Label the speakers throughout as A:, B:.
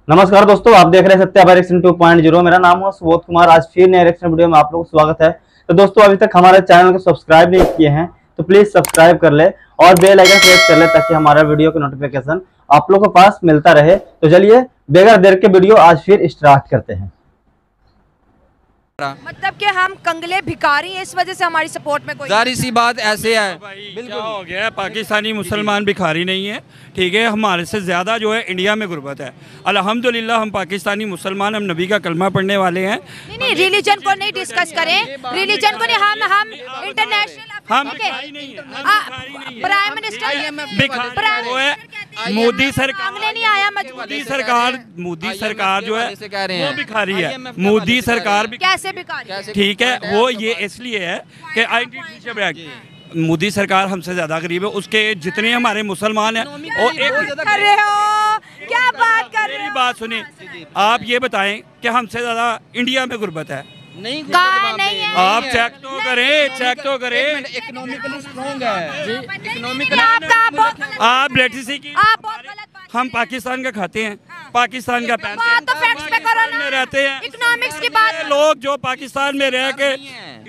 A: नमस्कार दोस्तों, आप देख रहे हैं सत्या रिएक्शन 2.0। मेरा नाम है सुबोध कुमार। आज फिर नए रिएक्शन वीडियो में आप लोगों को स्वागत है। तो दोस्तों, अभी तक हमारे चैनल को सब्सक्राइब नहीं किए हैं तो प्लीज सब्सक्राइब कर ले और बेल आइकन प्रेस कर ले ताकि हमारा वीडियो का नोटिफिकेशन आप लोगों के पास मिलता रहे। तो चलिए बगैर देर के वीडियो आज फिर स्टार्ट करते हैं।
B: मतलब कि हम कंगले भिखारी हैं, इस वजह से हमारी सपोर्ट में कोई
C: जारी सी बात ऐसे है।
D: बिल्कुल हो गया है, पाकिस्तानी मुसलमान भिखारी नहीं है, ठीक है। हमारे से ज़्यादा जो है इंडिया में गुर्बत है। अल्हम्दुलिल्लाह हम पाकिस्तानी मुसलमान, हम नबी का कलमा पढ़ने वाले हैं।
B: नहीं, रिलीजन को नहीं डिस्कस करें, रिलीजन को नहीं। हम इंटरनेशनल प्राइम मिनिस्टर
D: मोदी सरकार
B: नहीं आया,
D: मोदी सरकार जो है वो भिखारी है। मोदी सरकार
B: कैसे भिखारी?
D: ठीक है, वो ये इसलिए है कि मोदी सरकार हमसे ज्यादा गरीब है। उसके जितने हमारे मुसलमान हैं और
B: कर रहे हो, क्या बात कर रहे हो?
D: मेरी बात सुनिए, आप ये बताएं कि हमसे ज्यादा इंडिया में गुर्बत है?
C: नहीं
B: है।
D: आप चेक तो करें,
C: इकोनॉमिकली स्ट्रॉन्ग है।
D: आप लेटेसी की हम पाकिस्तान का खाते हैं, पाकिस्तान का पाकिस्तान में रहते हैं।
B: इकोनॉमिक्स की बात,
D: लोग जो पाकिस्तान में रह के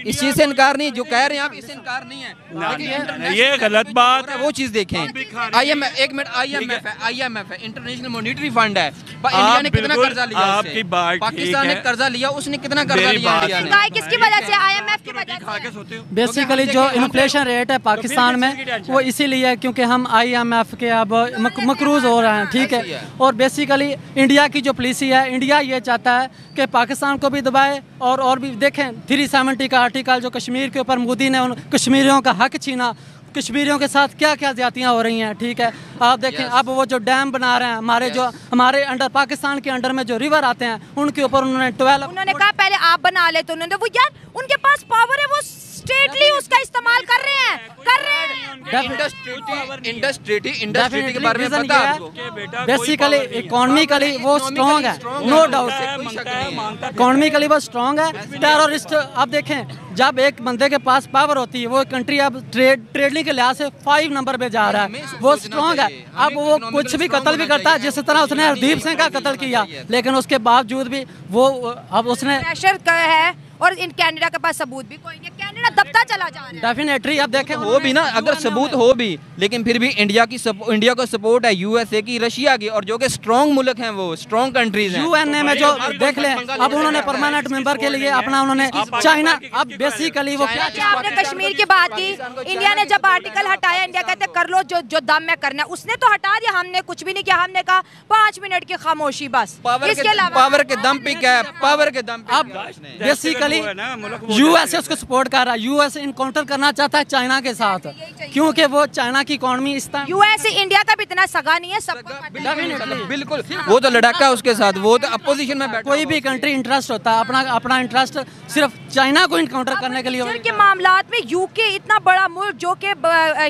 C: इस चीज से इनकार नहीं, जो कह रहे हैं आप इससे इनकार नहीं है,
D: ये गलत बात है।
C: वो चीज देखें। IMF एक मिनट, IMF है, इंटरनेशनल मॉनेटरी फंड है। इंडिया ने कितना कर्जा लिया?
D: आपकी बात
C: पाकिस्तान ने कर्जा लिया, उसने कितना कर्जा लिया? इंडिया ने
B: किसकी वजह से? IMF की वजह से।
E: बेसिकली जो इन्फ्लेशन रेट है पाकिस्तान में वो इसीलिए है क्योंकि हम IMF के अब मकरूज हो रहे हैं, ठीक है। और बेसिकली इंडिया की जो पॉलिसी है, इंडिया ये चाहता है कि पाकिस्तान को भी दबाए और भी देखें 370 का आर्टिकल जो कश्मीर के ऊपर मोदी ने उन कश्मीरियों का हक छीना, कश्मीरियों के साथ क्या क्या ज्यादतियाँ हो रही हैं, ठीक है। आप देखें अब वो जो डैम बना रहे हैं हमारे अंडर, पाकिस्तान के अंडर में जो रिवर आते हैं उनके ऊपर उन्होंने
B: कहा पहले आप बना ले, तो उन्होंने वो यार उनके पास पावर है, वो स्टेटली उसका इस्तेमाल कर रहे हैं।
C: इंडस्ट्री के बारे में पता है आपको?
E: बेसिकली इकोनॉमिकली वो स्ट्रॉन्ग है, नो डाउट। इकोनॉमिकली वो स्ट्रॉन्ग है। टेररिस्ट आप देखें, जब एक बंदे के पास पावर होती है, वो कंट्री अब ट्रेडिंग के लिहाज से 5 नंबर पे जा रहा है, वो स्ट्रॉन्ग है। अब वो कुछ भी कत्ल भी करता है, जिस तरह उसने हरदीप सिंह का कत्ल किया, लेकिन उसके बावजूद भी वो अब उसने
B: प्रेशर है और इन कनाडा के पास सबूत भी कोई नहीं। कनाडा दबता चला जा रहा है।
E: डेफिनेटली अब देखें
C: हो भी ना, अगर सबूत हो भी, लेकिन फिर भी इंडिया को सपोर्ट है USA की, रशिया की, और जो कि स्ट्रॉन्ग मुल्क हैं, वो स्ट्रॉन्ग कंट्रीज हैं।
E: UN में जो देख लें, अब उन्होंने परमानेंट मेंबर के लिए अपना उन्होंने चाइना, अब बेसिकली वो क्या,
B: आपने कश्मीर की बात की, इंडिया ने जब आर्टिकल हटाया, इंडिया कहते कर लो जो दम में करना है, उसने तो हटा दिया, हमने कुछ भी नहीं किया। हमने कहा 5 मिनट की खामोशी बस।
C: पावर के दम पे क्या है? पावर के दम पे
E: अब बेसिकली US उसको सपोर्ट कर रहा है। US इनकाउंटर करना चाहता है चाइना के साथ, क्योंकि वो चाइना की इकोनॉमी इस तरह।
B: US इंडिया का भी इतना सगा नहीं है, सबको
C: बिल्कुल। वो तो लड़ाका है उसके साथ, वो तो अपोजिशन में बैठा।
E: कोई भी कंट्री इंटरेस्ट होता है, अपना इंटरेस्ट सिर्फ चाइना को इनकाउंटर करने के लिए।
B: के मामलात में UK इतना बड़ा मुल्क जो कि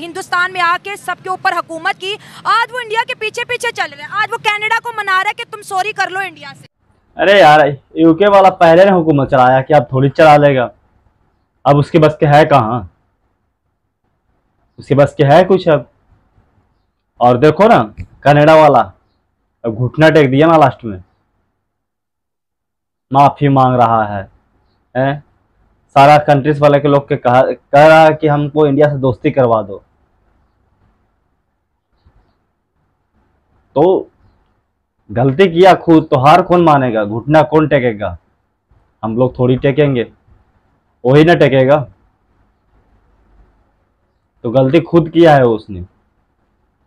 B: हिंदुस्तान में आके सबके ऊपर हुकूमत की, आज वो इंडिया के पीछे पीछे चल रहे हैं। आज वो कनाडा को मना रहा है कि तुम सॉरी कर लो इंडिया से।
A: अरे यार, यूके वाला पहले ने हुकूमत चलाया कि अब थोड़ी चला लेगा। अब उसके बस के है कहाँ, उसके बस के है कुछ अब। और देखो ना, कनाडा वाला अब घुटना टेक दिया ना, लास्ट में माफी मांग रहा है। सारा कंट्रीज वाले के लोग के कह रहा है कि हमको इंडिया से दोस्ती करवा दो। तो गलती किया खुद, तो हार कौन मानेगा? घुटना कौन टेकेगा? हम लोग थोड़ी टेकेंगे, वही ना टेकेगा। तो गलती खुद किया है उसने,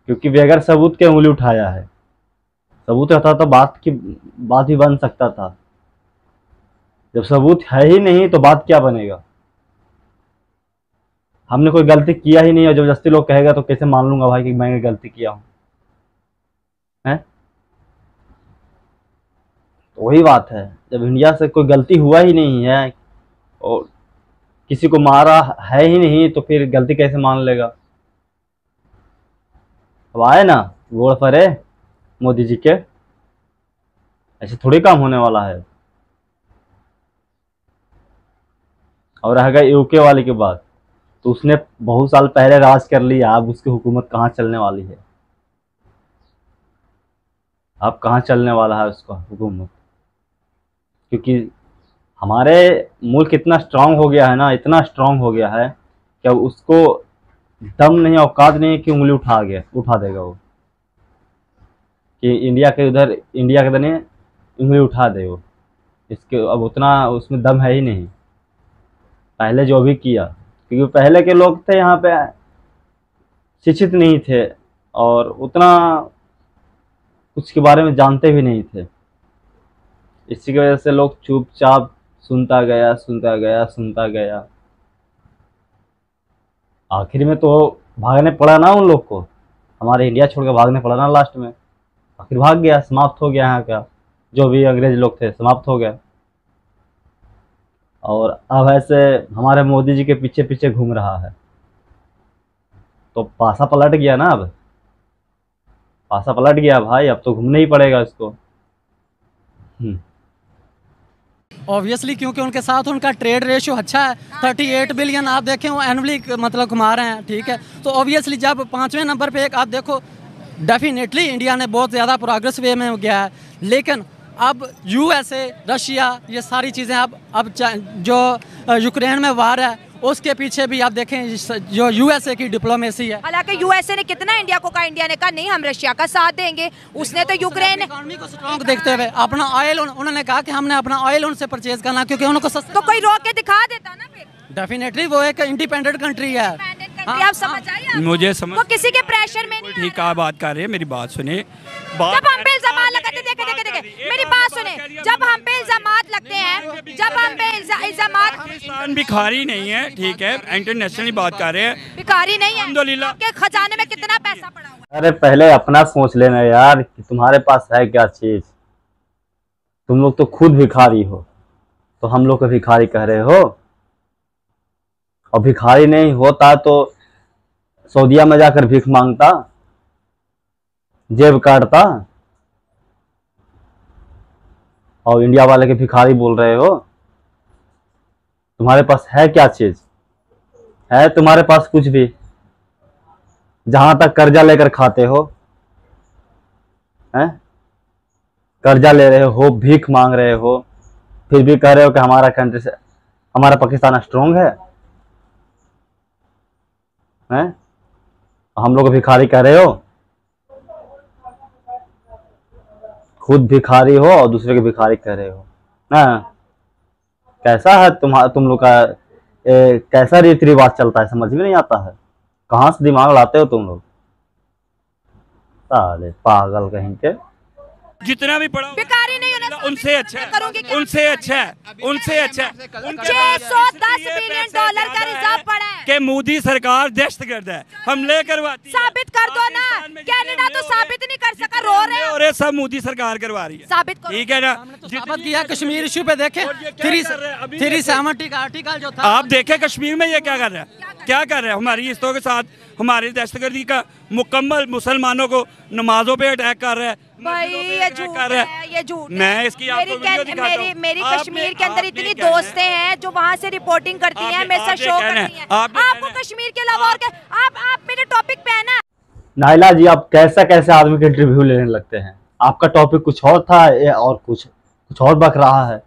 A: क्योंकि बगैर सबूत के उंगली उठाया है। सबूत रहता तो बात ही बन सकता था। जब सबूत है ही नहीं तो बात क्या बनेगा? हमने कोई गलती किया ही नहीं, और जबरदस्ती लोग कहेगा तो कैसे मान लूंगा भाई कि मैंने गलती किया हूं? है तो वही बात है, जब इंडिया से कोई गलती हुआ ही नहीं है और किसी को मारा है ही नहीं, तो फिर गलती कैसे मान लेगा? अब आए ना गोड़ फरे मोदी जी के, ऐसे थोड़ी काम होने वाला है। और रह गई यूके वाले की बात, तो उसने बहुत साल पहले राज कर लिया, अब उसकी हुकूमत कहाँ चलने वाली है? अब कहाँ चलने वाला है उसका हुकूमत, क्योंकि हमारे मुल्क इतना स्ट्रांग हो गया है ना, इतना स्ट्रांग हो गया है कि अब उसको दम नहीं, औकात नहीं कि उंगली उठा देगा वो, कि इंडिया के उधर नहीं उंगली उठा दे वो। इसके अब उतना उसमें दम है ही नहीं, पहले जो भी किया, क्योंकि पहले के लोग थे यहाँ पे शिक्षित नहीं थे और उतना उसके बारे में जानते भी नहीं थे। इसी की वजह से लोग चुपचाप सुनता गया। आखिर में तो भागने पड़ा ना उन लोग को, हमारे इंडिया छोड़कर भागने पड़ा ना लास्ट में। आखिर भाग गया, समाप्त हो गया यहाँ का जो भी अंग्रेज लोग थे, समाप्त हो गया। और अब ऐसे हमारे मोदी जी के पीछे पीछे घूम रहा है, तो पासा पलट गया ना। अब पासा पलट गया भाई, अब तो घूमना ही पड़ेगा इसको।
E: ऑब्वियसली क्योंकि उनके साथ उनका ट्रेड रेशियो अच्छा है, 38 बिलियन आप देखें वो एनुअली मतलब कमा रहे हैं, ठीक है। तो ऑब्वियसली जब 5वें नंबर पे एक आप देखो, डेफिनेटली इंडिया ने बहुत ज़्यादा प्रोग्रेस वे में गया है, लेकिन अब यूएसए, रशिया, ये सारी चीज़ें अब जो यूक्रेन में वार है उसके पीछे भी आप देखें जो यूएसए की डिप्लोमेसी है।
B: हालांकि यूएसए ने कितना इंडिया को कहा, इंडिया ने कहा नहीं हम रशिया का साथ देंगे। उसने तो यूक्रेन
E: इकोनॉमी को स्ट्रॉन्ग देखते हुए अपना ऑयल उन्होंने कहा कि हमने अपना ऑयल उनसे परचेज करना, क्योंकि उनको सस्ता।
B: तो कोई रोक के दिखा देता ना फिर।
E: डेफिनेटली वो एक इंडिपेंडेंट कंट्री है।
B: आप समझ आइए,
D: मुझे समझ,
B: वो किसी के प्रेशर में नहीं।
D: ठीक है, बात कर रहे हैं, मेरी बात सुने।
B: जब हम पे इल्जाम लगाते, देखे मेरी बात सुने, जब हम पे इल्जाम लगते हैं, जब हम पे इल्जाम,
D: पाकिस्तान भिखारी नहीं है, ठीक है, इंटरनेशनली बात कर रहे हैं,
B: भिखारी नहीं है।
D: अल्हम्दुलिल्लाह
B: आपके खजाने में कितना पैसा पड़ा हुआ है?
A: अरे पहले अपना सोच लेना यार कि तुम्हारे पास है क्या चीज। तुम लोग तो खुद भिखारी हो, तो हम लोग को भिखारी कह रहे हो। और भिखारी नहीं होता तो सऊदीया में जाकर भीख मांगता, जेब काटता, और इंडिया वाले के भिखारी बोल रहे हो। तुम्हारे पास है क्या चीज? है तुम्हारे पास कुछ भी? जहां तक कर्जा लेकर खाते हो, हैं? कर्जा ले रहे हो, भीख मांग रहे हो, फिर भी कह रहे हो कि हमारा कंट्री से, हमारा पाकिस्तान स्ट्रांग है, हैं? हम लोग भिखारी कह रहे हो। खुद भिखारी हो और दूसरे के भिखारी कह रहे हो ना। कैसा है तुम लोग का कैसा रीति रिवाज चलता है, समझ में नहीं आता है। कहाँ से दिमाग लाते हो तुम लोग, साले पागल कहीं के।
D: जितना भी पढ़ा
B: भिखारी नहीं होना,
D: उनसे अच्छा है, उनसे अच्छा है, उनसे अच्छा है।
B: 610 बिलियन डॉलर का रिजर्व पड़ा है
D: कि मोदी सरकार दहशतगर्द है, हमले करवाती है।
B: साबित कर दो ना। कनाडा तो साबित नहीं कर सका, रो रहे हैं।
D: और ये सब मोदी सरकार करवा रही है,
B: साबित करो।
D: ठीक है ना।
E: साबित किया कश्मीर इशू पे देखे 370 का आर्टिकल जो था,
D: आप देखे कश्मीर में ये क्या कर रहा है, क्या कर रहा है हमारी रिश्तों के साथ, हमारी दहशतगर्दी का मुकम्मल, मुसलमानों को नमाजों पे अटैक कर रहा है।
B: भाई ये झूठ है, ये झूठ है।
D: मैं इसकी आपको वीडियो दिखाता हूं।
B: मेरी कश्मीर के अंदर इतनी दोस्तें हैं जो वहाँ से रिपोर्टिंग करती हैं, मेरे साथ शो करती हैं। आपको कश्मीर के अलावा और क्या? आप मेरे टॉपिक पे है ना।
A: नाइला जी, आप कैसे आदमी के इंटरव्यू लेने लगते हैं। आपका टॉपिक कुछ और था और कुछ और बक रहा है,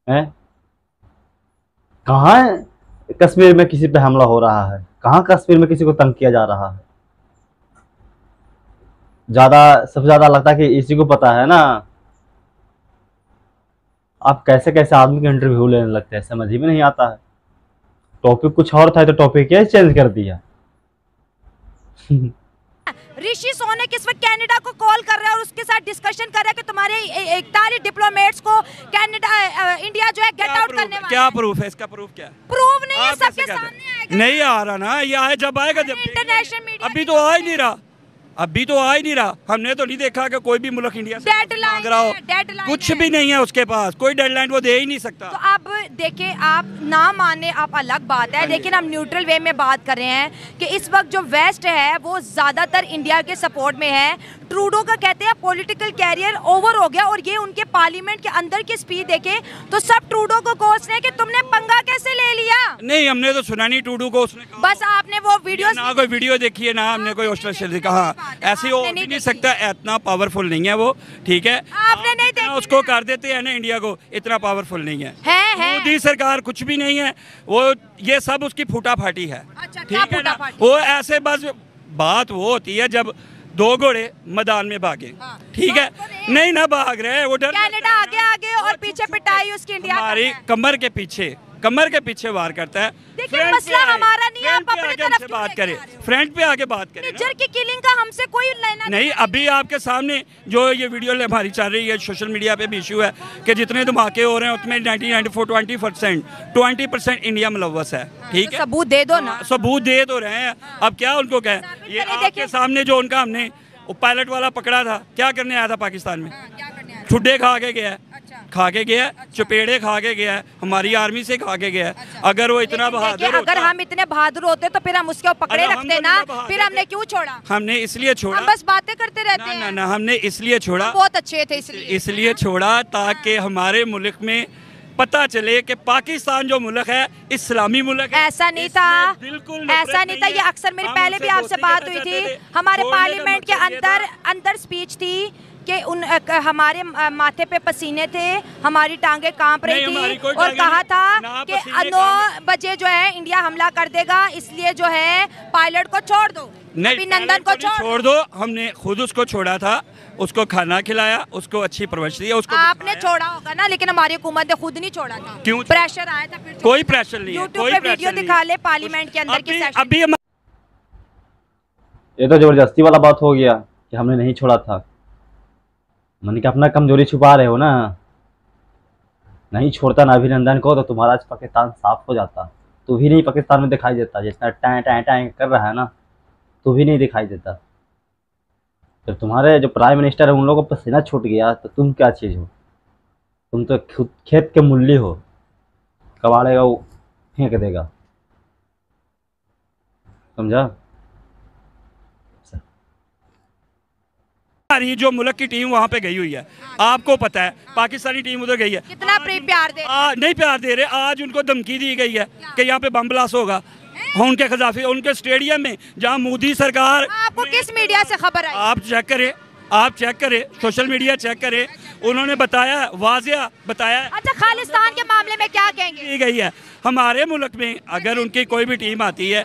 A: हैं? कहाँ कश्मीर में किसी पे हमला हो रहा है? कहाँ कश्मीर में किसी को तंग किया जा रहा है? सबसे ज्यादा लगता है कि इसी को पता है ना। आप कैसे आदमी के इंटरव्यू लेने लगते हैं, समझ ही में नहीं आता है। टॉपिक कुछ और था तो टॉपिक क्या चेंज कर दिया।
B: ऋषि सोनक इस वक्त कनाडा को कॉल कर रहा है और उसके साथ डिस्कशन कर रहा है कि तुम्हारे 41 डिप्लोमेट्स को कनाडा, इंडिया जो है गेट आउट करने वाला।
D: क्या प्रूफ है इसका? प्रूफ क्या है?
B: प्रूफ नहीं है, सबके सामने आएगा।
D: नहीं आ रहा ना, ये आए जब आएगा, जब
B: इंटरनेशनल मीडिया
D: अभी तो आ ही नहीं रहा, अभी तो आ ही नहीं रहा। हमने तो नहीं देखा कि कोई भी मुल्क इंडिया से मांग रहा हो, कुछ भी नहीं है उसके पास, कोई डेडलाइन वो दे ही नहीं सकता।
B: तो अब देखिए, आप ना माने आप अलग बात है, लेकिन हम न्यूट्रल वे में बात कर रहे हैं कि इस वक्त जो वेस्ट है वो ज्यादातर इंडिया के सपोर्ट में है। ट्रूडो का कहते हैं पॉलिटिकल कैरियर ओवर हो गया, और ये उनके पार्लियामेंट के अंदर की स्पीच देखे तो सब ट्रूडो को कोस रहे हैं कि तुमने पंगा कैसे ले लिया।
D: नहीं, हमने तो सुना नहीं ट्रूडो को, उसने
B: बस आपने वो वीडियो
D: ना कोई वीडियो देखी है, ना हमने कोई ऑस्ट्रेलिया कहा। ऐसे हो भी नहीं सकता, इतना पावरफुल नहीं है वो, ठीक है।
B: आपने नहीं देखी,
D: उसको कर देते हैं ना इंडिया को, इतना पावरफुल नहीं है।
B: मोदी
D: सरकार कुछ भी नहीं है, वो ये सब उसकी फूटा फाटी है।
B: अच्छा,
D: ठीक है ना, वो ऐसे बस बात वो होती है जब दो घोड़े मैदान में भागे, ठीक है, नहीं ना भाग रहे, वो डर
B: कनाडा आगे आगे और पीछे पिटाई उसकी इंडिया
D: हमारी कमर के पीछे वार करता है।
B: देखिए मसला हमारा नहीं है, आप अपने तरफ
D: से बात करें, फ्रंट पे आके बात करें।
B: निज्जर की किलिंग का हमसे कोई लेना
D: नहीं, अभी आपके सामने जो ये वीडियो हमारी चल रही है, सोशल मीडिया पे भी इशू है कि जितने धमाके हो रहे हैं उसमें 20% इंडिया मुलव्वस है, ठीक है।
B: सबूत दे दो ना,
D: सबूत दे तो रहे हैं, अब क्या उनको कहें। ये आपके सामने जो उनका हमने पायलट वाला पकड़ा था, क्या करने आया था पाकिस्तान में, ठुड्डे खा के गया, चपेड़े खा के गया, हमारी आर्मी से खा के गया। अगर वो इतना बहादुर,
B: अगर हम इतने बहादुर होते तो फिर हम उसके पकड़े रखते ना, फिर हमने क्यों छोड़ा?
D: हमने इसलिए छोड़ा,
B: हम बस बातें करते रहते हैं।
D: ना हमने इसलिए छोड़ा,
B: बहुत अच्छे थे
D: इसलिए छोड़ा ताकि हमारे मुल्क में पता चले कि पाकिस्तान जो मुल्क है इस्लामी मुल्क है।
B: ऐसा नहीं था,
D: बिल्कुल
B: ऐसा नहीं था। ये अक्सर मेरी पहले भी आपसे बात हुई थी, हमारे पार्लियामेंट के अंदर स्पीच थी कि हमारे माथे पे पसीने थे, हमारी टांगे कांप रही थी और कहा था कि 9 बजे जो है इंडिया हमला कर देगा, इसलिए जो है पायलट को छोड़ दो, अभिनंदन को छोड़ दो।
D: हमने खुद उसको छोड़ा था, उसको खाना खिलाया, उसको अच्छी परवरिश दी, उसको
B: आपने छोड़ा होगा ना, लेकिन हमारी हुकूमत ने खुद नहीं छोड़ा था।
D: क्यों?
B: प्रेशर आया था, फिर
D: कोई प्रेशर नहीं है,
B: यूट्यूब पे वीडियो दिखा ले पार्लियामेंट के अंदर की सेशन।
D: अभी
A: ये तो जबरदस्ती वाला बात हो गया कि हमने नहीं छोड़ा था। मैंने कहा अपना कमजोरी छुपा रहे हो ना, नहीं छोड़ता ना अभिनंदन को तो तुम्हारा आज पाकिस्तान साफ हो जाता। तू भी नहीं पाकिस्तान में दिखाई देता, जितना टाँ टाँ टाँ कर रहा है ना, तू भी नहीं दिखाई देता। जब तुम्हारे जो प्राइम मिनिस्टर है उन लोगों को पसीना छूट गया तो तुम क्या चीज़ हो? तुम तो खुद खेत के मूल्य हो, कबाड़ेगा वो फेंक देगा, समझा?
D: जो मुल्क की टीम वहाँ पे गई हुई है, आपको पता है, पाकिस्तानी टीम उधर गई है,
B: कितना प्यार दे,
D: नहीं प्यार दे रहे। आज उनको धमकी दी गई है कि यहाँ पे बम ब्लास्ट होगा, उनके खिलाफ, उनके स्टेडियम में, जहाँ मोदी सरकार।
B: आपको किस मीडिया से खबर आई?
D: आप चेक करें, सोशल मीडिया चेक करें, उन्होंने बताया, वाजिया बताया।
B: अच्छा, खालिस्तान के मामले में क्या कहेंगे?
D: गई है हमारे मुल्क में, अगर उनकी कोई भी टीम आती है,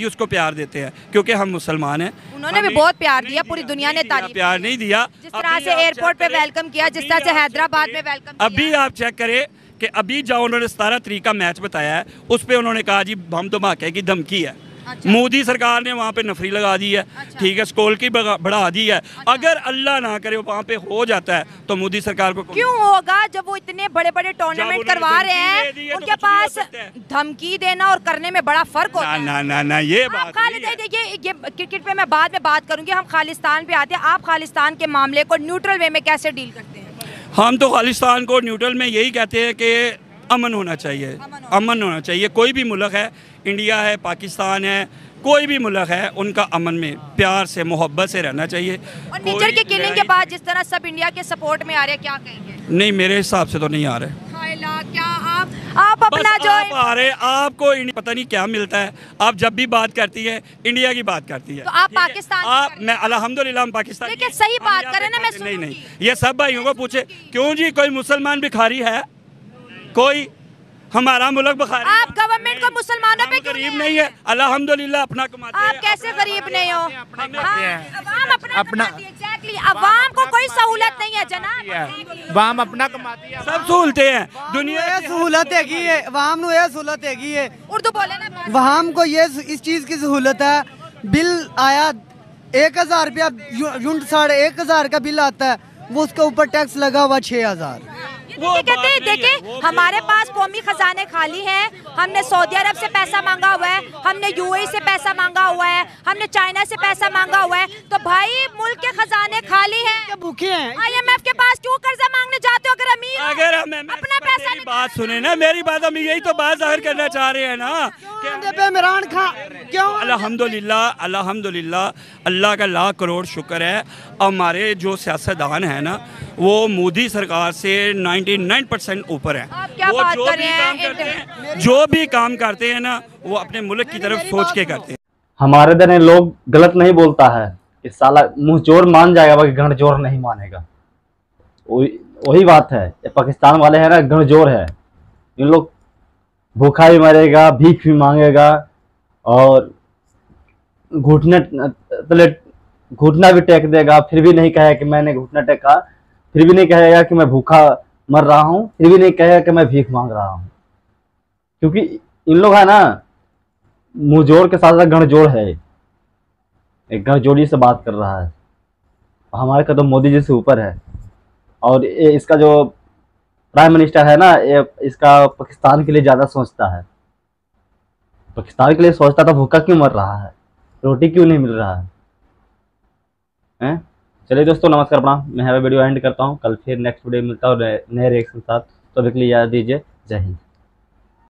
D: उसको प्यार देते हैं क्योंकि हम मुसलमान हैं।
B: उन्होंने भी बहुत प्यार दिया, पूरी दुनिया ने तारीफ,
D: प्यार नहीं दिया।
B: जिस तरह से एयरपोर्ट पे वेलकम किया, जिस तरह से हैदराबाद में वेलकम किया।
D: अभी आप चेक करें कि अभी जो उन्होंने 17 तारीख का मैच बताया है, उस पर उन्होंने कहा जी बम धमाके की धमकी है। अच्छा। मोदी सरकार ने वहाँ पे नफरी लगा दी है। अच्छा। ठीक है, स्कूल की बढ़ा दी है। अच्छा। अगर अल्लाह ना करे वहाँ पे हो जाता है तो मोदी सरकार को
B: क्यों होगा जब वो इतने बड़े बड़े टूर्नामेंट करवा रहे हैं, उनके पास धमकी देना और करने में बड़ा फर्क होता है।
D: ना ये बात
B: ये क्रिकेट पे मैं बाद में बात करूंगी, हम खालिस्तान पे आते हैं। आप खालिस्तान के मामले को न्यूट्रल वे में कैसे डील करते हैं?
D: हम तो खालिस्तान को न्यूट्रल में यही कहते हैं कि अमन होना चाहिए, अमन होना चाहिए। कोई भी मुल्क है, इंडिया है, पाकिस्तान है, कोई भी मुल्क है, उनका अमन में प्यार से मोहब्बत से रहना चाहिए।
B: और निज्जर की किलिंग के बाद जिस तरह सब इंडिया के सपोर्ट में आ रहे हैं, क्या कहेंगे?
D: नहीं, मेरे हिसाब से तो नहीं आ रहे।
B: क्या आप अपना जो
D: आप आ रहे, आपको पता नहीं क्या मिलता है। आप जब भी बात करती है इंडिया की बात करती है,
B: तो आप पाकिस्तान,
D: मैं अल्हम्दुलिल्लाह हम पाकिस्तान।
B: लेकिन सही बात करें ना, मैं
D: नहीं, ये सब भाइयों को पूछे, क्यों जी कोई मुसलमान भिखारी है? कोई हमारा मुल्क भिखारी?
B: आप गवर्नमेंट को मुसलमानों पे
D: गरीब नहीं है, अल्हम्दुलिल्लाह अपना कमाते हैं।
B: आप कैसे गरीब नहीं हो? अपना एग्जैक्टली, अवाम को कोई सहूलत नहीं है जनाब,
F: वाम अपना कमाती है,
D: सब सहूलतें हैं दुनिया
G: ये सहूलत है, वाम नु ये सहूलत है।
B: उर्दू बोले ना।
G: वाम को ये इस चीज की सहूलत है, बिल आया 1000 रुपया, यूनिट 1500 का बिल आता है, वो उसके ऊपर टैक्स लगा हुआ 6000।
B: देखिए हमारे पास कौमी खजाने खाली हैं, हमने सऊदी अरब से पैसा मांगा हुआ है, हमने यूएई से पैसा मांगा हुआ है, हमने चाइना से पैसा मांगा हुआ है, तो भाई मुल्क के खजाने खाली हैं,
G: भूखे हैं।
B: IMF के पास क्यों कर्जा मांगने जाते हो? अगर अमीर,
D: अगर हम अपना पैसा, बात सुने ना, मेरी बात, हम यही तो बात जाहिर करना चाह रहे हैं ना।
G: इमरान खान क्यों?
D: अल्हम्दुलिल्लाह अल्लाह का लाख करोड़ शुक्र है, हमारे जो सियासतदान है ना, वो मोदी सरकार से 99% ऊपर है। वो जो भी काम करते हैं ना, वो अपने मुल्क की तरफ सोच के करते हैं।
A: हमारे इधर लोग गलत नहीं बोलता है, कि साला मुंह जोर मान जाएगा बाकी गण जोर नहीं मानेगा। वही बात है, ये पाकिस्तान वाले हैं ना, गण जोर है। इन लोग भूखा भी मरेगा, भीख भी मांगेगा और घुटना भी टेक देगा, फिर भी नहीं कहेगा कि मैंने घुटना टेका, फिर भी नहीं कहेगा कि मैं भूखा मर रहा हूँ, फिर भी नहीं कहेगा कि मैं भीख मांग रहा हूँ। क्योंकि इन लोग है ना, मुंह जोड़ के साथ साथ गण जोड़ है, एक गण जोड़ी से बात कर रहा है। हमारे कदम मोदी जी से ऊपर है। और ये इसका जो प्राइम मिनिस्टर है ना, ये इसका पाकिस्तान के लिए ज़्यादा सोचता है। पाकिस्तान के लिए सोचता था, भूखा क्यों मर रहा है, रोटी क्यों नहीं मिल रहा है, हैं? चलिए दोस्तों, नमस्कार प्रणाम। मैं वीडियो एंड करता हूँ। कल फिर नेक्स्ट वीडियो मिलता हूँ नए रिएक्शन के साथ। तो अभी के लिए याद दीजिए। जय हिंद।